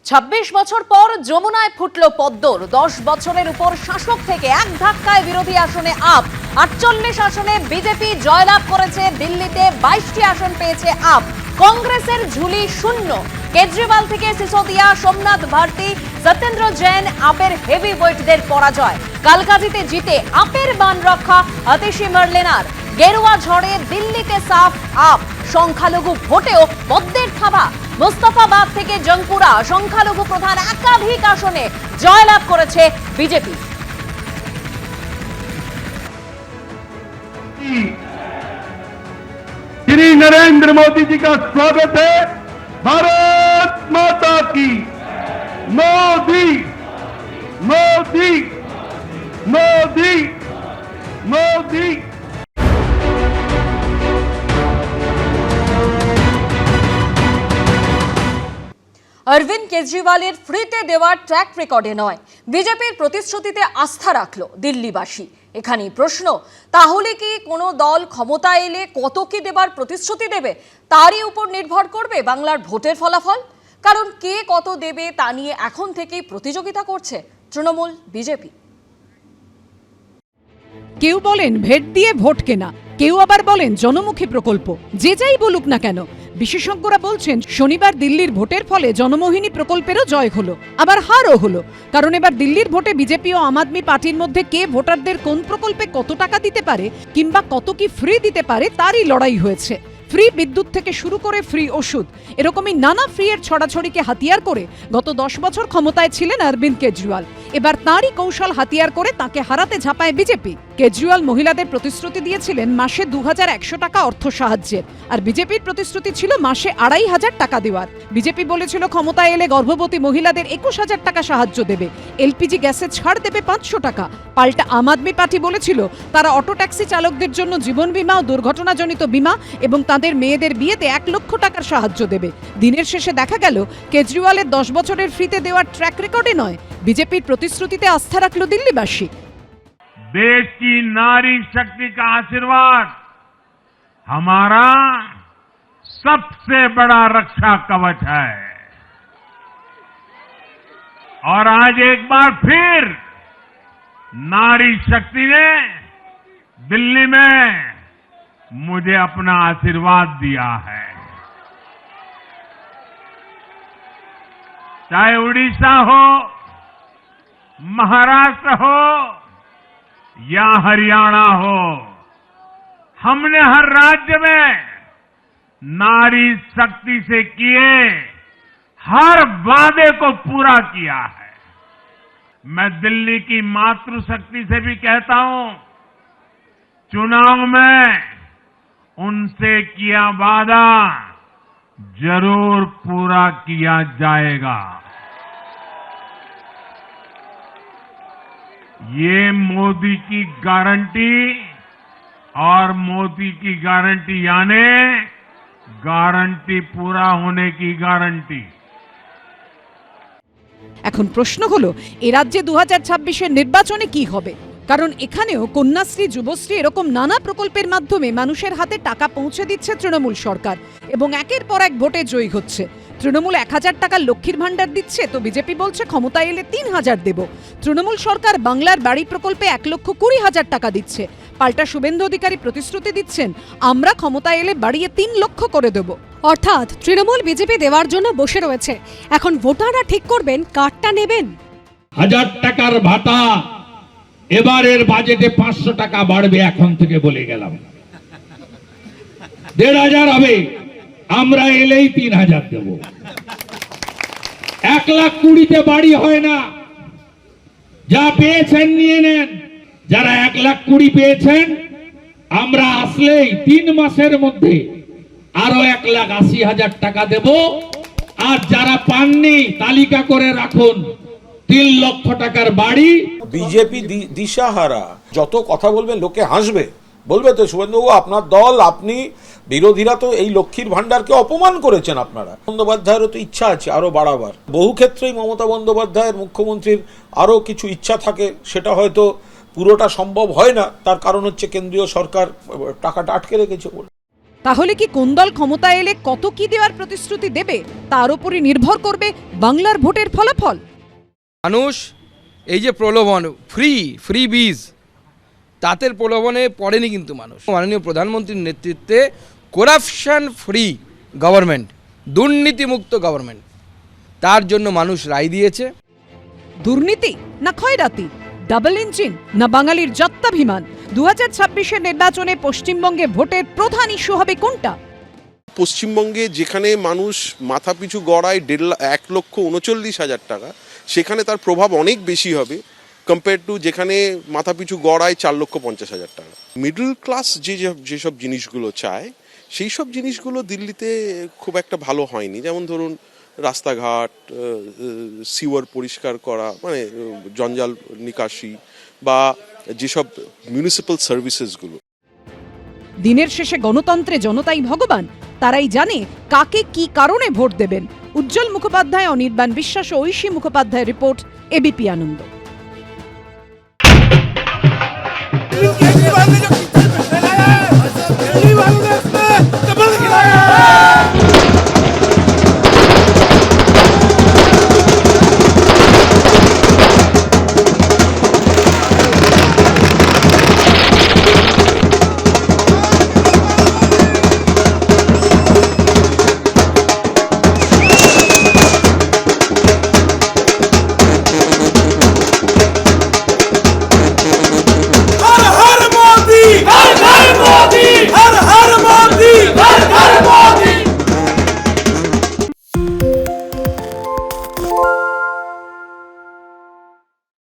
26 বছর পর যমুনায় ফুটল পদ্মর। 10 বছরের উপর শাসক থেকে এক ধাক্কায় বিরোধী আসনে আপ। 48 আসনে বিজেপি জয়লাভ করেছে। দিল্লিতে 22টি আসন পেয়েছে আপ। কংগ্রেসের ঝুলি শূন্য। কেজরিওয়াল থেকে সিসোদিয়া, সোমনাথ ভারতী, সত্যেন্দ্র জৈন আপের হেভি ওয়েটদের পরাজয়। কালকাজিতে জিতে আপের বান রক্ষা আতিশি মার্লেনার। গেরুয়া ঝড়ে দিল্লিতে সাফ আপ। সংখ্যালঘু ভোটেও পদ্মের থাবা। মুস্তাফাবাদ থেকে জঙ্কুরা সংখ্যালঘু প্রধান একাধিক আসনে জয়লাভ করেছে বিজেপি। श्री नरेंद्र मोदी जी का स्वागत है। भारत माता की। मोदी मोदी मोदी मोदी। অরবিন্দ কেজরিওয়ালের ফ্রিতে দেওয়া ট্র্যাক রেকর্ডে নয়, বিজেপির প্রতিশ্রুতিতে আস্থা রাখলো দিল্লিবাসী। এখানেই প্রশ্ন, তাহলে কি কোনো দল ক্ষমতা এলে কত কি দেবার প্রতিশ্রুতি দেবে তারই উপর নির্ভর করবে বাংলার ভোটের ফলাফল? কারণ কে কত দেবে তা নিয়ে এখন থেকেই প্রতিযোগিতা করছে তৃণমূল বিজেপি। কেউ বলেন ভেট দিয়ে ভোট কেনা, কেউ আবার বলেন জনমুখী প্রকল্প। যে যাই বলুক না কেন, বিশেষজ্ঞরা বলছেন শনিবার দিল্লির ভোটের ফলে জনমোহিনী প্রকল্পেরও জয় হলো, আবার হারও হলো। কারণ এবার দিল্লির ভোটে বিজেপি ও আম আদমি পার্টির মধ্যে কে ভোটারদের কোন প্রকল্পে কত টাকা দিতে পারে কিংবা কত কি ফ্রি দিতে পারে তারই লড়াই হয়েছে। ফ্রি বিদ্যুৎ থেকে শুরু করে ফ্রি ওষুধ, এরকমই নানা ফ্রি এর ছড়াছড়িকে হাতিয়ার করে গত 10 বছর ক্ষমতায় ছিলেন অরবিন্দ কেজরিওয়াল। এবার তাঁরই কৌশল হাতিয়ার করে তাকে হারাতে ঝাঁপায় বিজেপি। কেজরিওয়াল মহিলাদের প্রতিশ্রুতি দিয়েছিলেন মাসে 2100 টাকা অর্থ সাহায্যের, আর বিজেপির প্রতিশ্রুতি ছিল মাসে 2500 টাকা দেওয়ার। বিজেপি বলেছিল ক্ষমতায় এলে গর্ভবতী মহিলাদের 21,000 টাকা সাহায্য দেবে, এলপিজি গ্যাসে ছাড় দেবে 500 টাকা। পাল্টা আম আদমি পার্টি বলেছিল তারা অটো ট্যাক্সি চালকদের জন্য জীবন বীমা ও দুর্ঘটনাজনিত বীমা এবং তাদের মেয়েদের বিয়েতে 1 লক্ষ টাকার সাহায্য দেবে। দিনের শেষে দেখা গেল কেজরিওয়ালের 10 বছরের ফ্রিতে দেওয়ার ট্র্যাক রেকর্ডে নয়, বিজেপির প্রতিশ্রুতিতে আস্থা রাখলো দিল্লিবাসী। देश की नारी शक्ति का आशीर्वाद हमारा सबसे बड़ा रक्षा कवच है। और आज एक बार फिर नारी शक्ति ने दिल्ली में मुझे अपना आशीर्वाद दिया है। चाहे उड़ीसा हो, महाराष्ट्र हो या हरियाणा हो, हमने हर राज्य में नारी शक्ति से किए हर वादे को पूरा किया है। मैं दिल्ली की मातृशक्ति से भी कहता हूं, चुनाव में उनसे किया वादा जरूर पूरा किया जाएगा। ये मोदी की गारंटी और मोदी की गारंटी यानी गारंटी पूरा होने की गारंटी। এখন প্রশ্ন হলো, এ রাজ্যে 2026-এর নির্বাচনে কি হবে? কারণ এখানেও কন্যাশ্রী, যুবশ্রী এরকম নানা প্রকল্পের মাধ্যমে মানুষের হাতে টাকা পৌঁছে দিচ্ছে তৃণমূল সরকার এবং একের পর এক ভোটে জয়ী হচ্ছে। তৃণমূল 1000 টাকার লক্ষ্মীর ভান্ডার দিচ্ছে, তো বিজেপি বলছে ক্ষমতায় এলে 3000 দেব। তৃণমূল সরকার বাংলার বাড়ি প্রকল্পে 1,20,000 টাকা দিচ্ছে। পাল্টা শুভেন্দু অধিকারী প্রতিশ্রুতি দিচ্ছেন আমরা ক্ষমতায় এলে বাড়িয়ে 3 লক্ষ করে দেব। অর্থাৎ তৃণমূল বিজেপি দেওয়ার জন্য বসে রয়েছে, এখন ভোটাররা ঠিক করবেন কারটা নেবেন। 1000 টাকার ভাতা এবারের বাজেটে 500 টাকা বাড়বে, এখন থেকে বলে গেলাম। 1500 হবে, আমরা এলেই 3000 দেব। 1,20,000-তে বাড়ি হয় না, যা পেয়েছেন নিয়ে নেন। যারা 1,20,000 পেয়েছেন, আমরা আসলেই 3 মাসের মধ্যে আরো 1,80,000 টাকা দেব। আর যারা পাননি তালিকা করে রাখুন, 3 লক্ষ টাকার বাড়ি। বিজেপি দিশাহারা, যত কথা বলবেন লোকে হাসবে, বলবে তো শুভেন্দুবাবু আপনার দল, আপনি বিরোধীরা তো এই লক্ষ্মীর ভান্ডারকে অপমান করেছেন। আপনারা বন্দ্যোপাধ্যায়েরও তো ইচ্ছা আছে আরো বাড়াবার। বহু ক্ষেত্রেই মমতা বন্দ্যোপাধ্যায়ের, মুখ্যমন্ত্রীর আরো কিছু ইচ্ছা থাকে, সেটা হয়তো পুরোটা সম্ভব হয় না। তার কারণ হচ্ছে কেন্দ্রীয় সরকার টাকাটা আটকে রেখেছে বলে। তাহলে কি কোন দল ক্ষমতায় এলে কত কি দেওয়ার প্রতিশ্রুতি দেবে তার উপরই নির্ভর করবে বাংলার ভোটের ফলাফল। মানুষ এই যে প্রলোভন ফ্রি বীজ তাদের প্রলোভনে পড়েনি, কিন্তু মানুষ মাননীয় প্রধানমন্ত্রীর নেতৃত্বে করাপশন ফ্রি গভর্নমেন্ট, দুর্নীতিমুক্ত গভর্নমেন্ট, তার জন্য মানুষ রায় দিয়েছে। দুর্নীতি না খয়রাতি, ডাবল ইঞ্জিন না বাঙালির যত্তাভিমান, 2026-এর নির্বাচনে পশ্চিমবঙ্গে ভোটের প্রধান ইস্যু হবে কোনটা? পশ্চিমবঙ্গে যেখানে মানুষ মাথাপিছু গড়ায় 1,39,000 টাকা, সেখানে তার প্রভাব অনেক বেশি হবে কম্পেয়ার টু যেখানে মাথাপিছু গড়ায় 4,50,000 টাকা। মিডল ক্লাস যেসব জিনিসগুলো চায় সেই সব জিনিসগুলো দিল্লিতে খুব একটা ভালো হয়নি। যেমন ধরুন রাস্তাঘাট, সিওয়ার পরিষ্কার করা, মানে জঞ্জাল নিকাশি, বা যেসব মিউনিসিপ্যাল সার্ভিসেসগুলো। দিনের শেষে গণতন্ত্রে জনতাই ভগবান, তারাই জানে কাকে কি কারণে ভোট দেবেন। উজ্জ্বল মুখোপাধ্যায়, অনির্বাণ বিশ্বাস ও ঐশী মুখোপাধ্যায় রিপোর্ট, এবিপি আনন্দ। केजरीवाल ने जो किचन में फैलाया है, केजरीवाल ने इसमें कमल खिलाया है।